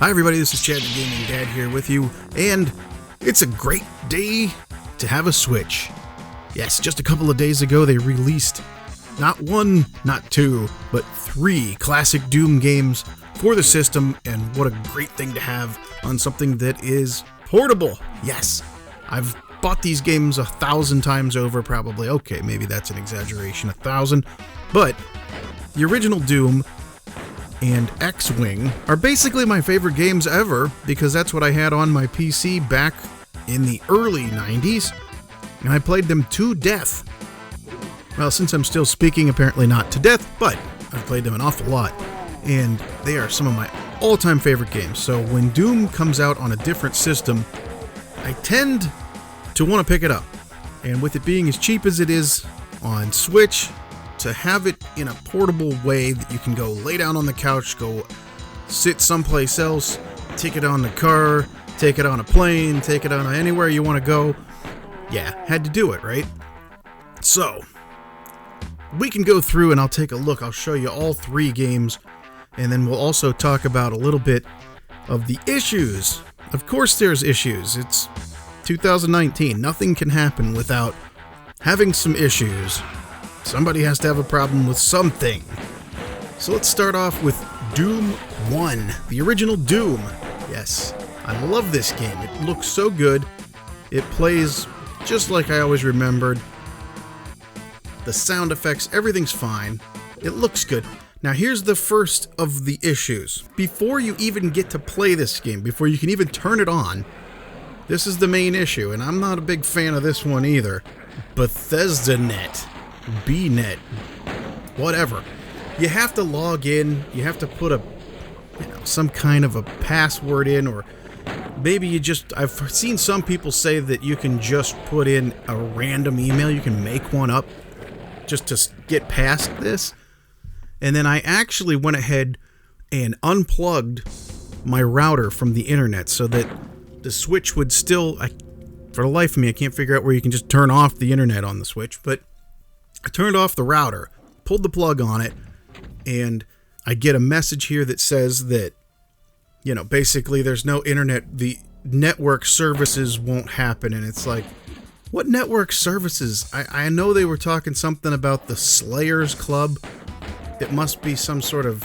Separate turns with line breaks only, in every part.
Hi everybody, this is Chad the Gaming Dad here with you, and it's a great day to have a Switch. Yes, just a couple of days ago they released not one, not two, but 3 classic Doom games for the system, and what a great thing to have on something that is portable. Yes, I've bought these games 1,000 times over probably. Okay, maybe that's an exaggeration, 1,000, but the original Doom and X-Wing are basically my favorite games ever because that's what I had on my PC back in the early 90s, and I played them to death. Well, since I'm still speaking, apparently not to death, but I've played them an awful lot, and they are some of my all-time favorite games. So when Doom comes out on a different system, I tend to want to pick it up, and with it being as cheap as it is on Switch, to have it in a portable way that you can go lay down on the couch, go sit someplace else, take it on the car, take it on a plane, take it on anywhere you want to go. Yeah, had to do it, right? So, we can go through and I'll take a look. I'll show you all 3 games, and then we'll also talk about a little bit of the issues. Of course there's issues. It's 2019. Nothing can happen without having some issues. Somebody has to have a problem with something. So let's start off with Doom 1, the original Doom. Yes, I love this game. It looks so good. It plays just like I always remembered. The sound effects, everything's fine. It looks good. Now here's the first of the issues. Before you even get to play this game, before you can even turn it on, this is the main issue, and I'm not a big fan of this one either. BethesdaNet. BNet, whatever. You have to log in, you have to put some kind of a password in, or maybe I've seen some people say that you can just put in a random email, you can make one up just to get past this. And then I actually went ahead and unplugged my router from the internet so that the Switch would still, for the life of me, I can't figure out where you can just turn off the internet on the Switch, but I turned off the router, pulled the plug on it, and I get a message here that says that, basically there's no internet, the network services won't happen, and it's like, what network services? I know they were talking something about the Slayers Club. It must be some sort of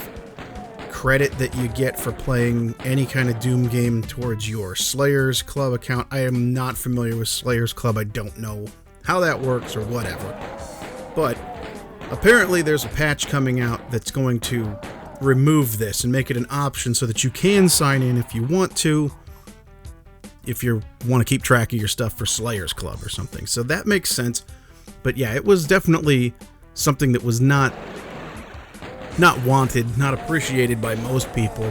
credit that you get for playing any kind of Doom game towards your Slayers Club account. I am not familiar with Slayers Club. I don't know how that works or whatever. But apparently there's a patch coming out that's going to remove this and make it an option so that you can sign in if you want to, if you want to keep track of your stuff for Slayers Club or something. So that makes sense. But yeah, it was definitely something that was not wanted, not appreciated by most people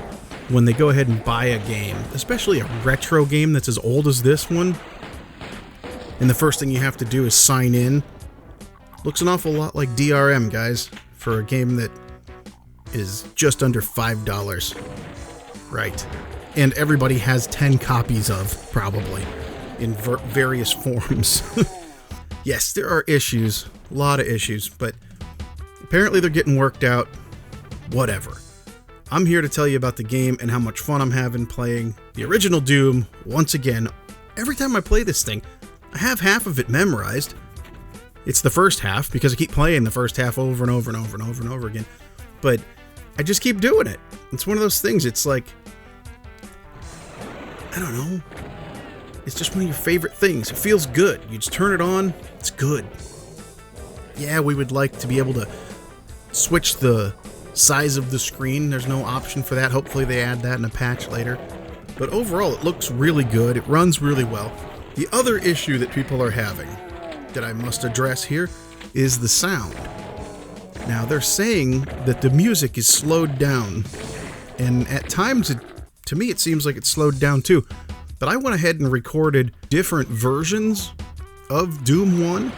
when they go ahead and buy a game, especially a retro game that's as old as this one. And the first thing you have to do is sign in. Looks an awful lot like DRM, guys, for a game that is just under $5. Right. And everybody has 10 copies of, probably, in various forms. Yes, there are issues, a lot of issues, but apparently they're getting worked out. Whatever. I'm here to tell you about the game and how much fun I'm having playing the original Doom. Once again, every time I play this thing, I have half of it memorized. It's the first half, because I keep playing the first half over and over and over and over and over again. But I just keep doing it. It's one of those things, it's like, I don't know. It's just one of your favorite things. It feels good. You just turn it on, it's good. Yeah, we would like to be able to switch the size of the screen. There's no option for that. Hopefully they add that in a patch later. But overall, it looks really good. It runs really well. The other issue that people are having that I must address here is the sound. Now, they're saying that the music is slowed down, and at times, to me, it seems like it's slowed down too. But I went ahead and recorded different versions of Doom 1,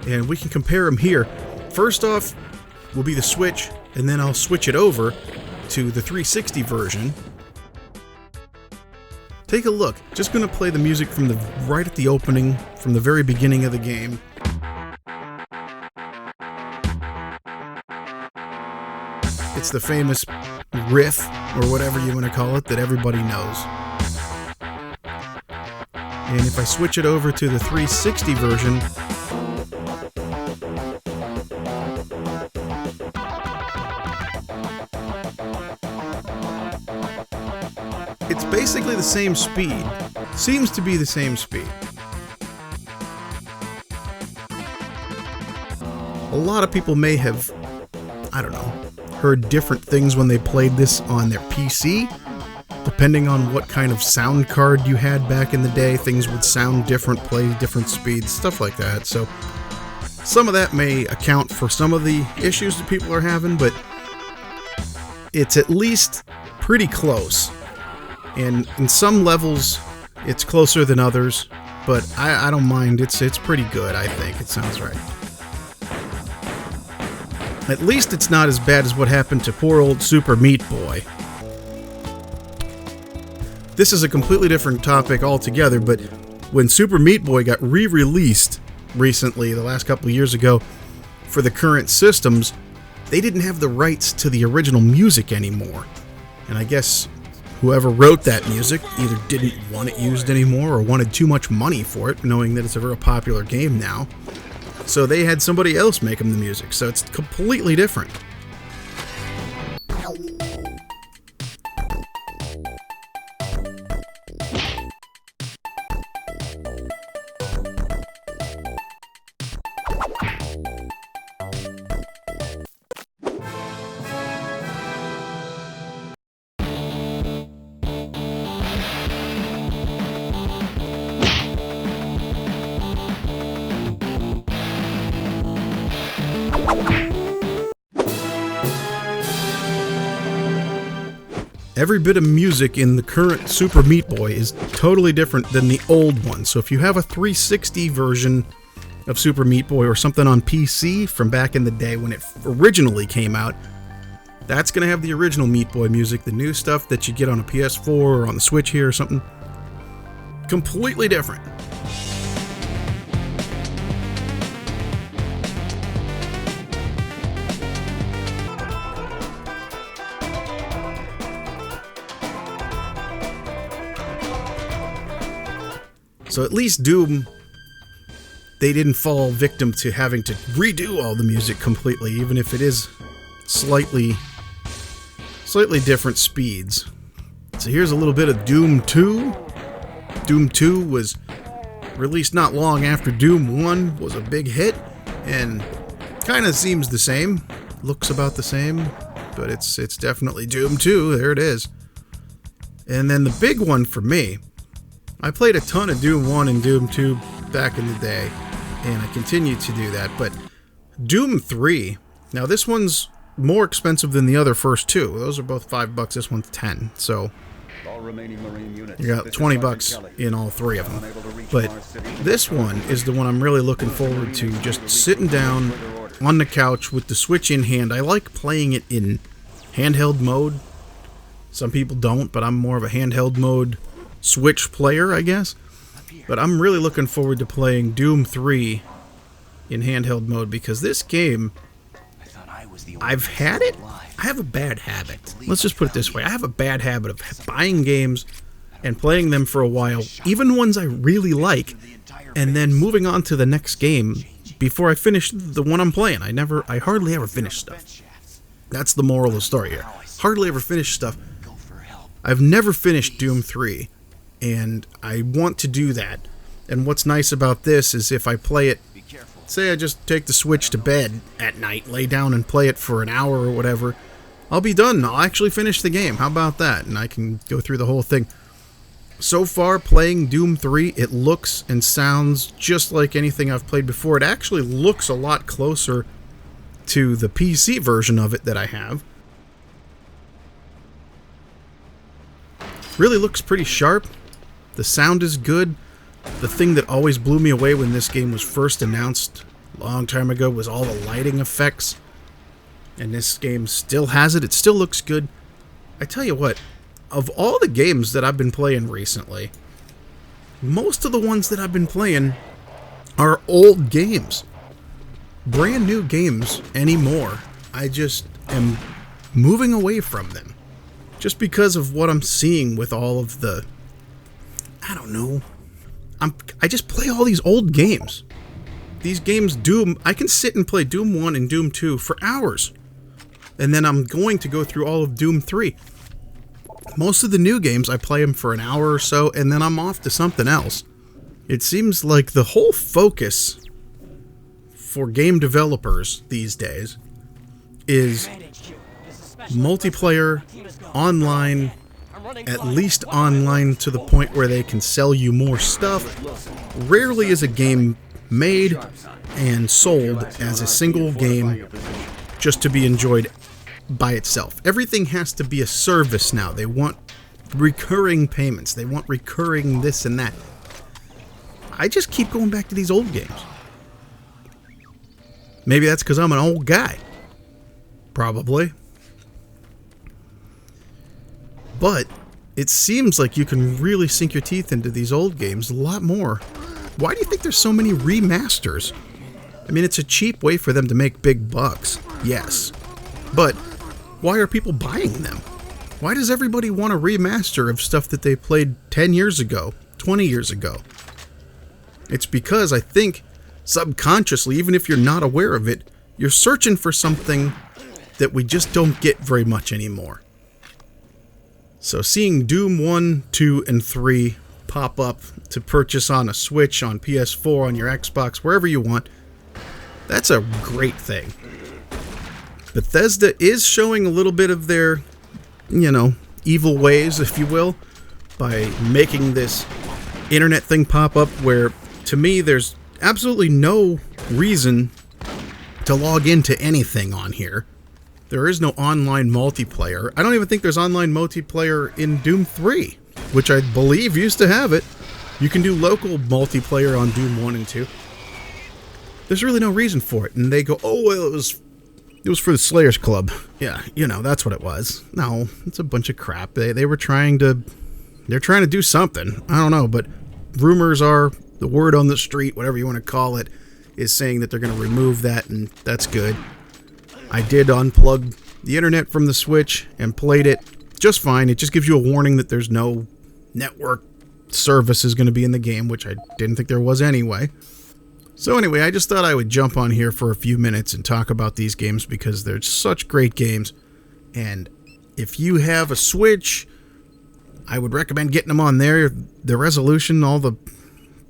and we can compare them here. First off will be the Switch, and then I'll switch it over to the 360 version. Take a look. Just going to play the music from right at the opening, from the very beginning of the game. It's the famous riff, or whatever you want to call it, that everybody knows. And if I switch it over to the 360 version, it's basically the same speed. Seems to be the same speed. A lot of people may have, I don't know, heard different things when they played this on their PC. Depending on what kind of sound card you had back in the day, things would sound different, play different speeds, stuff like that. So some of that may account for some of the issues that people are having, but it's at least pretty close. And in some levels, it's closer than others, but I don't mind. It's pretty good, I think. It sounds right. At least it's not as bad as what happened to poor old Super Meat Boy. This is a completely different topic altogether, but when Super Meat Boy got re-released recently, the last couple of years ago, for the current systems, they didn't have the rights to the original music anymore. And I guess whoever wrote that music either didn't want it used anymore or wanted too much money for it, knowing that it's a very popular game now. So they had somebody else make them the music, so it's completely different. Every bit of music in the current Super Meat Boy is totally different than the old one. So if you have a 360 version of Super Meat Boy or something on PC from back in the day when it originally came out, that's going to have the original Meat Boy music. The new stuff that you get on a PS4 or on the Switch here or something, completely different. So at least Doom, they didn't fall victim to having to redo all the music completely, even if it is slightly different speeds. So here's a little bit of Doom 2. Doom 2 was released not long after Doom 1 was a big hit, and kind of seems the same, looks about the same, but it's definitely Doom 2, there it is. And then the big one for me, I played a ton of Doom 1 and Doom 2 back in the day, and I continue to do that, but Doom 3, now this one's more expensive than the other first two. Those are both $5, this one's 10, so you got 20 bucks in all three of them. But this one is the one I'm really looking forward to, just sitting down on the couch with the Switch in hand. I like playing it in handheld mode. Some people don't, but I'm more of a handheld mode Switch player, I guess. But I'm really looking forward to playing Doom 3 in handheld mode, because this game, I've had it. I have a bad habit. Let's just put it this way. I have a bad habit of buying games and playing them for a while, even ones I really like, and then moving on to the next game before I finish the one I'm playing. I hardly ever finish stuff. That's the moral of the story here. Hardly ever finish stuff. I've never finished Doom 3. And I want to do that. And what's nice about this is if I play it, say I just take the Switch to bed at night, lay down and play it for an hour or whatever, I'll be done. I'll actually finish the game. How about that? And I can go through the whole thing. So far, playing Doom 3, it looks and sounds just like anything I've played before. It actually looks a lot closer to the PC version of it that I have. Really looks pretty sharp. The sound is good. The thing that always blew me away when this game was first announced a long time ago was all the lighting effects. And this game still has it. It still looks good. I tell you what, of all the games that I've been playing recently, most of the ones that I've been playing are old games. Brand new games anymore. I just am moving away from them. just because of what I'm seeing with all of the, I don't know, I just play all these old games. These games, Doom, I can sit and play Doom 1 and Doom 2 for hours. And then I'm going to go through all of Doom 3. Most of the new games, I play them for an hour or so, and then I'm off to something else. It seems like the whole focus for game developers these days is multiplayer, online, at least online to the point where they can sell you more stuff. Rarely is a game made and sold as a single game just to be enjoyed by itself. Everything has to be a service now. They want recurring payments. They want recurring this and that. I just keep going back to these old games. Maybe that's because I'm an old guy. Probably. But it seems like you can really sink your teeth into these old games a lot more. Why do you think there's so many remasters? I mean, it's a cheap way for them to make big bucks, yes. But why are people buying them? Why does everybody want a remaster of stuff that they played 10 years ago, 20 years ago? It's because I think subconsciously, even if you're not aware of it, you're searching for something that we just don't get very much anymore. So seeing Doom 1, 2, and 3 pop up to purchase on a Switch, on PS4, on your Xbox, wherever you want, that's a great thing. Bethesda is showing a little bit of their, evil ways, if you will, by making this internet thing pop up where, to me, there's absolutely no reason to log into anything on here. There is no online multiplayer. I don't even think there's online multiplayer in Doom 3, which I believe used to have it. You can do local multiplayer on Doom 1 and 2. There's really no reason for it. And they go, oh, well, it was for the Slayers Club. Yeah, that's what it was. No, it's a bunch of crap. They're trying to do something. I don't know, but rumors are, the word on the street, whatever you want to call it, is saying that they're going to remove that, and that's good. I did unplug the internet from the Switch and played it just fine. It just gives you a warning that there's no network service is going to be in the game, which I didn't think there was anyway. So anyway, I just thought I would jump on here for a few minutes and talk about these games because they're such great games. And if you have a Switch, I would recommend getting them on there. The resolution, all the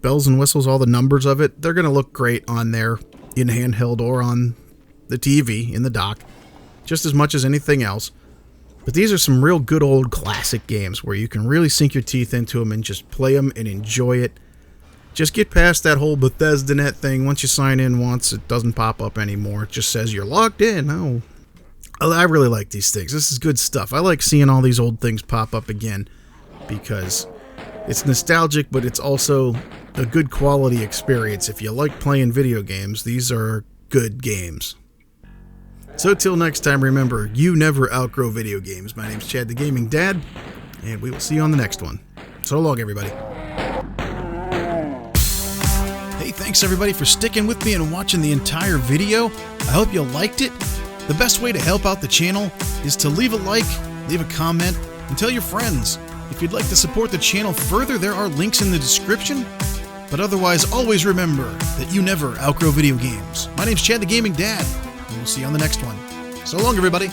bells and whistles, all the numbers of it, they're going to look great on there in handheld or on the TV in the dock, just as much as anything else. But these are some real good old classic games where you can really sink your teeth into them and just play them and enjoy it. Just get past that whole Bethesda net thing. Once you sign in once, it doesn't pop up anymore. It just says you're logged in. Oh, I really like these things. This is good stuff. I like seeing all these old things pop up again because it's nostalgic, but it's also a good quality experience. If you like playing video games, these are good games. So till next time, remember, you never outgrow video games. My name's Chad the Gaming Dad, and we will see you on the next one. So long, everybody. Hey, thanks everybody for sticking with me and watching the entire video. I hope you liked it. The best way to help out the channel is to leave a like, leave a comment, and tell your friends. If you'd like to support the channel further, there are links in the description. But otherwise, always remember that you never outgrow video games. My name's Chad the Gaming Dad, and we'll see you on the next one. So long, everybody.